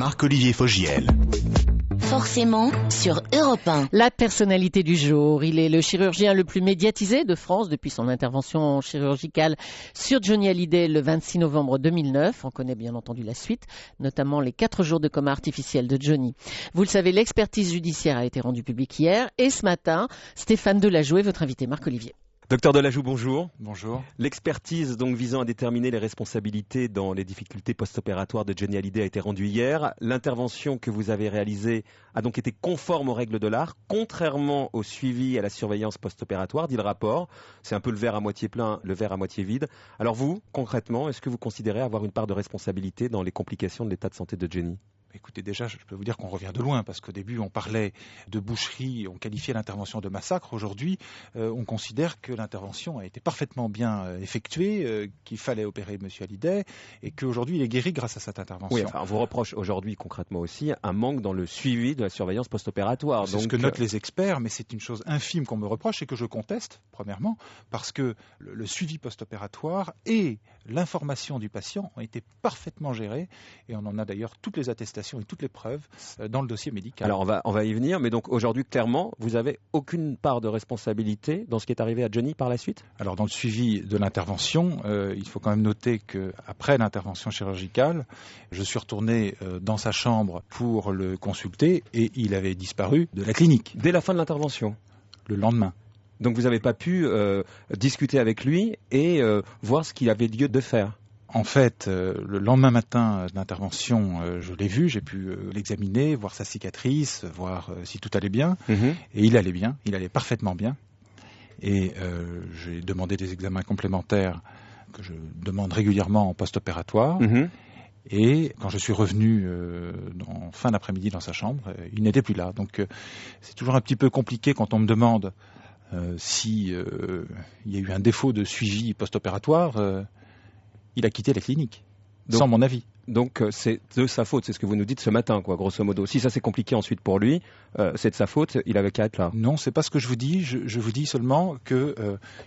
Marc-Olivier Fogiel. Forcément sur Europe 1. La personnalité du jour, il est le chirurgien le plus médiatisé de France depuis son intervention chirurgicale sur Johnny Hallyday le 26 novembre 2009. On connaît bien entendu la suite, notamment les 4 jours de coma artificiel de Johnny. Vous le savez, l'expertise judiciaire a été rendue publique hier et ce matin, Stéphane Delajoux est votre invité. Marc-Olivier. Docteur Delajoux, bonjour. Bonjour. L'expertise donc visant à déterminer les responsabilités dans les difficultés post-opératoires de Johnny Hallyday a été rendue hier. L'intervention que vous avez réalisée a donc été conforme aux règles de l'art, contrairement au suivi et à la surveillance post-opératoire, dit le rapport. C'est un peu le verre à moitié plein, le verre à moitié vide. Alors vous, concrètement, est-ce que vous considérez avoir une part de responsabilité dans les complications de l'état de santé de Johnny ? Écoutez, déjà, je peux vous dire qu'on revient de loin, parce qu'au début, on parlait de boucherie, on qualifiait l'intervention de massacre. Aujourd'hui, on considère que l'intervention a été parfaitement bien effectuée, qu'il fallait opérer M. Hallyday, et qu'aujourd'hui, il est guéri grâce à cette intervention. Oui, enfin, on vous reproche aujourd'hui, concrètement aussi, un manque dans le suivi de la surveillance post-opératoire. C'est ce que notent les experts, mais c'est une chose infime qu'on me reproche et que je conteste, premièrement, parce que le suivi post-opératoire et l'information du patient ont été parfaitement gérés, et on en a d'ailleurs toutes les attestations et toutes les preuves dans le dossier médical. Alors on va y venir, mais donc aujourd'hui clairement, vous n'avez aucune part de responsabilité dans ce qui est arrivé à Johnny par la suite ? Alors dans le suivi de l'intervention, il faut quand même noter qu'après l'intervention chirurgicale, je suis retourné dans sa chambre pour le consulter et il avait disparu de la clinique. Dès la fin de l'intervention ? Le lendemain. Donc vous n'avez pas pu discuter avec lui et voir ce qu'il avait lieu de faire ? En fait, le lendemain matin d'intervention, je l'ai vu, j'ai pu l'examiner, voir sa cicatrice, voir si tout allait bien. Et il allait bien, il allait parfaitement bien. Et j'ai demandé des examens complémentaires que je demande régulièrement en post-opératoire. Et quand je suis revenu en fin d'après-midi dans sa chambre, il n'était plus là. Donc c'est toujours un petit peu compliqué quand on me demande si il y a eu un défaut de suivi post-opératoire. Il a quitté la clinique, sans mon avis. Donc c'est de sa faute, c'est ce que vous nous dites ce matin, quoi, grosso modo. Si ça c'est compliqué ensuite pour lui, c'est de sa faute, il avait qu'à être là. Non, c'est pas ce que je vous dis. Je vous dis seulement que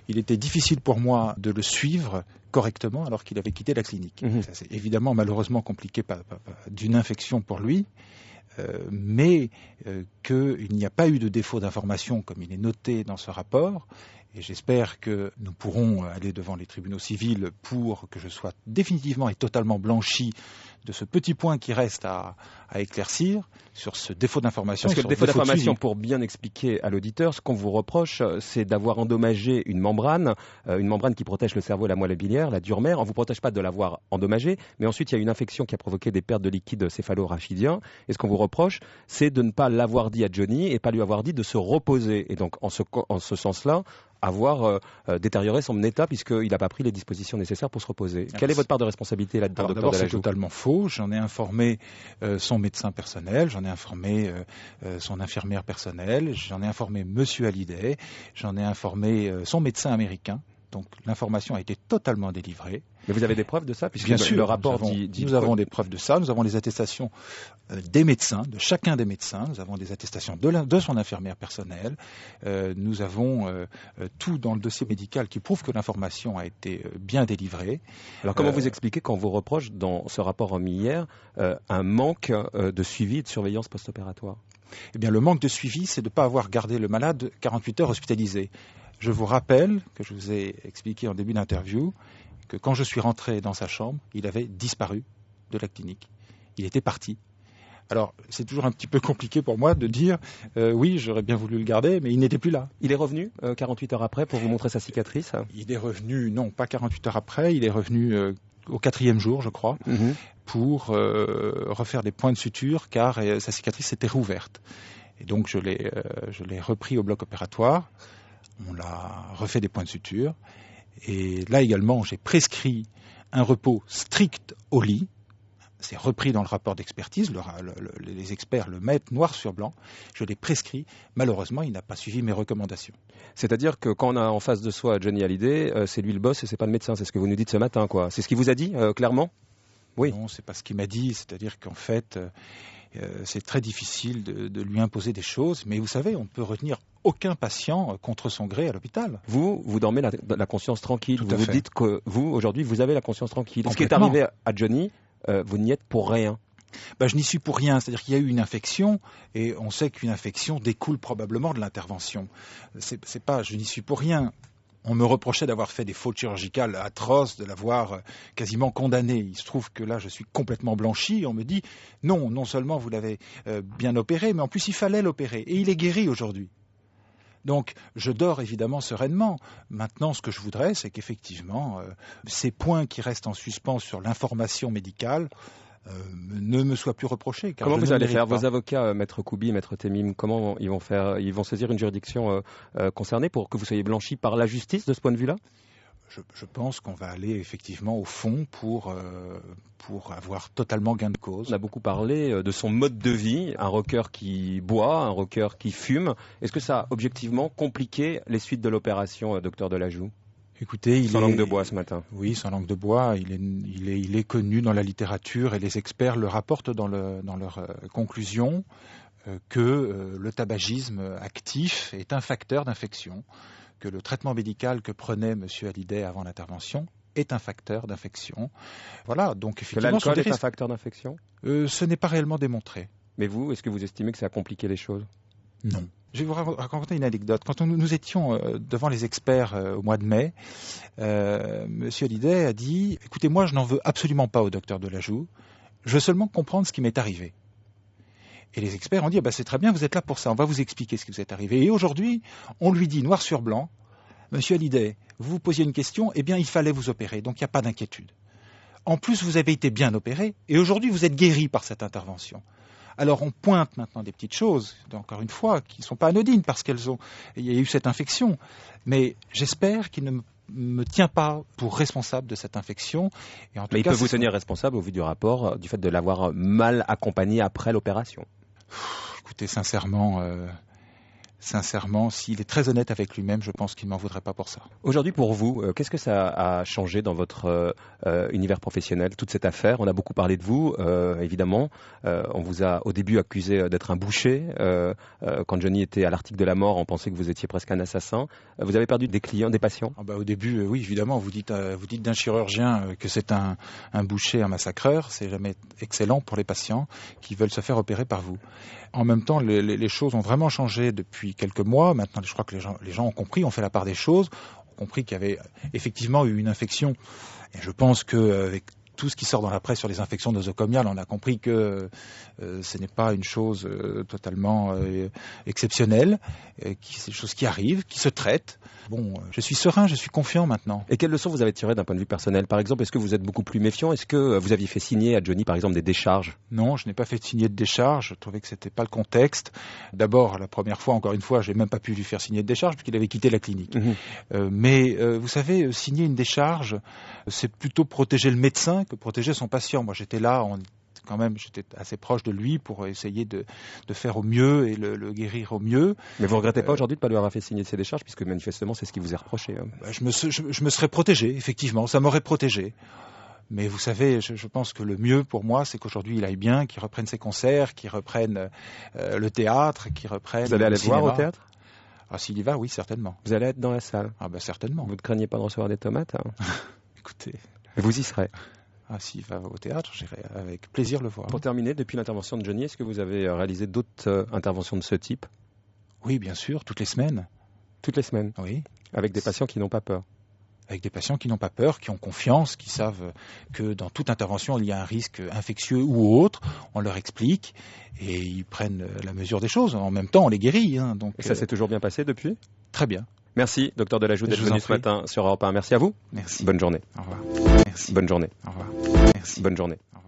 il était difficile pour moi de le suivre correctement alors qu'il avait quitté la clinique. Ça, c'est évidemment malheureusement compliqué d'une infection pour lui. Mais qu'il n'y a pas eu de défaut d'information comme il est noté dans ce rapport. Et j'espère que nous pourrons aller devant les tribunaux civils pour que je sois définitivement et totalement blanchi de ce petit point qui reste à éclaircir sur ce défaut d'information. Parce que le défaut d'information, pour bien expliquer à l'auditeur, ce qu'on vous reproche, c'est d'avoir endommagé une membrane qui protège le cerveau et la moelle biliaire, la dure mère. On ne vous protège pas de l'avoir endommagée, mais ensuite il y a une infection qui a provoqué des pertes de liquide céphalo-rachidien. Et ce qu'on vous reproche, c'est de ne pas l'avoir dit à Johnny et pas lui avoir dit de se reposer. Et donc en ce sens-là, avoir détérioré son état puisqu'il n'a pas pris les dispositions nécessaires pour se reposer. Quelle est votre part de responsabilité là-dedans, docteur D'abord, Delajoux ? c'est totalement faux. J'en ai informé son médecin personnel, j'en ai informé son infirmière personnelle, j'en ai informé Monsieur Hallyday, j'en ai informé son médecin américain. Donc l'information a été totalement délivrée. Mais vous avez des preuves de ça, puisque bien sûr, le rapport nous avons des preuves de ça. Nous avons les attestations des médecins, de chacun des médecins. Nous avons des attestations de son infirmière personnelle. Nous avons tout dans le dossier médical qui prouve que l'information a été bien délivrée. Alors comment vous expliquez qu'on vous reproche dans ce rapport remis hier un manque de suivi et de surveillance post-opératoire ? Eh bien, le manque de suivi, c'est de ne pas avoir gardé le malade 48 heures hospitalisé. Je vous rappelle, que je vous ai expliqué en début d'interview, que quand je suis rentré dans sa chambre, il avait disparu de la clinique. Il était parti. Alors, c'est toujours un petit peu compliqué pour moi de dire oui, j'aurais bien voulu le garder, mais il n'était plus là. Il est revenu 48 heures après pour vous montrer sa cicatrice ? Il est revenu, non, pas 48 heures après, il est revenu au 4e jour, je crois, pour refaire des points de suture, car sa cicatrice s'était rouverte. Et donc, je l'ai repris au bloc opératoire. On l'a refait des points de suture. Et là également, j'ai prescrit un repos strict au lit. C'est repris dans le rapport d'expertise. Les experts le mettent noir sur blanc. Je l'ai prescrit. Malheureusement, il n'a pas suivi mes recommandations. C'est-à-dire que quand on a en face de soi Johnny Hallyday, c'est lui le boss et c'est pas le médecin. C'est ce que vous nous dites ce matin, quoi. C'est ce qu'il vous a dit, clairement ? Oui. Non, c'est pas ce qu'il m'a dit. C'est-à-dire qu'en fait, c'est très difficile de lui imposer des choses. Mais vous savez, on peut retenir aucun patient contre son gré à l'hôpital. Vous dormez la conscience tranquille. Tout vous à vous fait. dites que vous, aujourd'hui, vous avez la conscience tranquille. Ce qui est arrivé à Johnny, vous n'y êtes pour rien. Je n'y suis pour rien, c'est-à-dire qu'il y a eu une infection et on sait qu'une infection découle probablement de l'intervention. C'est pas, je n'y suis pour rien. On me reprochait d'avoir fait des fautes chirurgicales atroces, de l'avoir quasiment condamné. Il se trouve que là, je suis complètement blanchi. On me dit non seulement vous l'avez bien opéré, mais en plus il fallait l'opérer. Et il est guéri aujourd'hui. Donc, je dors évidemment sereinement. Maintenant, ce que je voudrais, c'est qu'effectivement, ces points qui restent en suspens sur l'information médicale ne me soient plus reprochés. Comment vous allez faire? Vos avocats, Maître Koubi, Maître Temim, comment ils vont faire? Ils vont saisir une juridiction concernée pour que vous soyez blanchi par la justice de ce point de vue-là? Je pense qu'on va aller effectivement au fond pour avoir totalement gain de cause. On a beaucoup parlé de son mode de vie, un rocker qui boit, un rocker qui fume. Est-ce que ça a objectivement compliqué les suites de l'opération, docteur Delajoux? Écoutez, sans langue de bois ce matin. Oui, sans langue de bois, il est connu dans la littérature et les experts le rapportent dans leurs conclusions que le tabagisme actif est un facteur d'infection, que le traitement médical que prenait M. Hallyday avant l'intervention est un facteur d'infection. Voilà, donc effectivement... Que l'alcool est un facteur d'infection? Ce n'est pas réellement démontré. Mais vous, est-ce que vous estimez que ça a compliqué les choses? Non. Je vais vous raconter une anecdote. Quand nous étions devant les experts au mois de mai, M. Hallyday a dit « Écoutez, moi je n'en veux absolument pas au docteur Delajoux, je veux seulement comprendre ce qui m'est arrivé. » Et les experts ont dit c'est très bien, vous êtes là pour ça, on va vous expliquer ce qui vous est arrivé. Et aujourd'hui, on lui dit noir sur blanc, Monsieur Hallyday, vous vous posiez une question, eh bien il fallait vous opérer, donc il n'y a pas d'inquiétude. En plus, vous avez été bien opéré, et aujourd'hui vous êtes guéri par cette intervention. Alors on pointe maintenant des petites choses, encore une fois, qui ne sont pas anodines parce qu'il y a eu cette infection. Mais j'espère qu'il ne me tient pas pour responsable de cette infection. Et en tout Mais cas, il peut vous tenir responsable au vu du rapport, du fait de l'avoir mal accompagné après l'opération. Écoutez, sincèrement, s'il est très honnête avec lui-même, je pense qu'il ne m'en voudrait pas pour ça. Aujourd'hui, pour vous, qu'est-ce que ça a changé dans votre univers professionnel, toute cette affaire? On a beaucoup parlé de vous, évidemment. On vous a au début accusé d'être un boucher. Quand Johnny était à l'article de la mort, on pensait que vous étiez presque un assassin. Vous avez perdu des clients, des patients? Au début, oui, évidemment. Vous dites d'un chirurgien que c'est un boucher, un massacreur. C'est jamais excellent pour les patients qui veulent se faire opérer par vous. En même temps, les choses ont vraiment changé depuis quelques mois. Maintenant, je crois que les gens ont compris, ont fait la part des choses, ont compris qu'il y avait effectivement eu une infection. Et je pense qu'avec tout ce qui sort dans la presse sur les infections nosocomiales, on a compris que ce n'est pas une chose totalement exceptionnelle, c'est des choses qui arrivent, qui se traitent. Bon, je suis serein, je suis confiant maintenant. Et quelles leçons vous avez tirées d'un point de vue personnel? Par exemple, est-ce que vous êtes beaucoup plus méfiant? Est-ce que vous aviez fait signer à Johnny, par exemple, des décharges? Non, je n'ai pas fait signer de décharge. Je trouvais que c'était pas le contexte. D'abord, la première fois, encore une fois, j'ai même pas pu lui faire signer de décharge puisqu'il avait quitté la clinique. Mais vous savez, signer une décharge, c'est plutôt protéger le médecin que protéger son patient. Moi, j'étais là, j'étais assez proche de lui pour essayer de faire au mieux et le guérir au mieux. Mais vous ne regrettez pas aujourd'hui de ne pas lui avoir fait signer ses décharges, puisque manifestement c'est ce qui vous est reproché. Je me serais protégé, effectivement, ça m'aurait protégé. Mais vous savez, je pense que le mieux pour moi, c'est qu'aujourd'hui il aille bien, qu'il reprenne ses concerts, qu'il reprenne le théâtre, qu'il reprenne. Vous allez aller le voir au théâtre? S'il y va, oui, certainement. Vous allez être dans la salle? Certainement. Vous ne craignez pas de recevoir des tomates? Écoutez. Vous y serez? S'il va au théâtre, j'irai avec plaisir le voir. Pour terminer, depuis l'intervention de Johnny, est-ce que vous avez réalisé d'autres interventions de ce type? Oui, bien sûr, toutes les semaines. Toutes les semaines? Oui. Avec des patients qui n'ont pas peur? Avec des patients qui n'ont pas peur, qui ont confiance, qui savent que dans toute intervention, il y a un risque infectieux ou autre. On leur explique et ils prennent la mesure des choses. En même temps, on les guérit. Donc, et ça s'est toujours bien passé depuis? Très bien. Merci, docteur Delajoux, d'être venu ce matin sur Europe 1. Merci à vous. Merci. Bonne journée. Au revoir. Merci. Bonne journée. Au revoir. Merci. Bonne journée. Au revoir.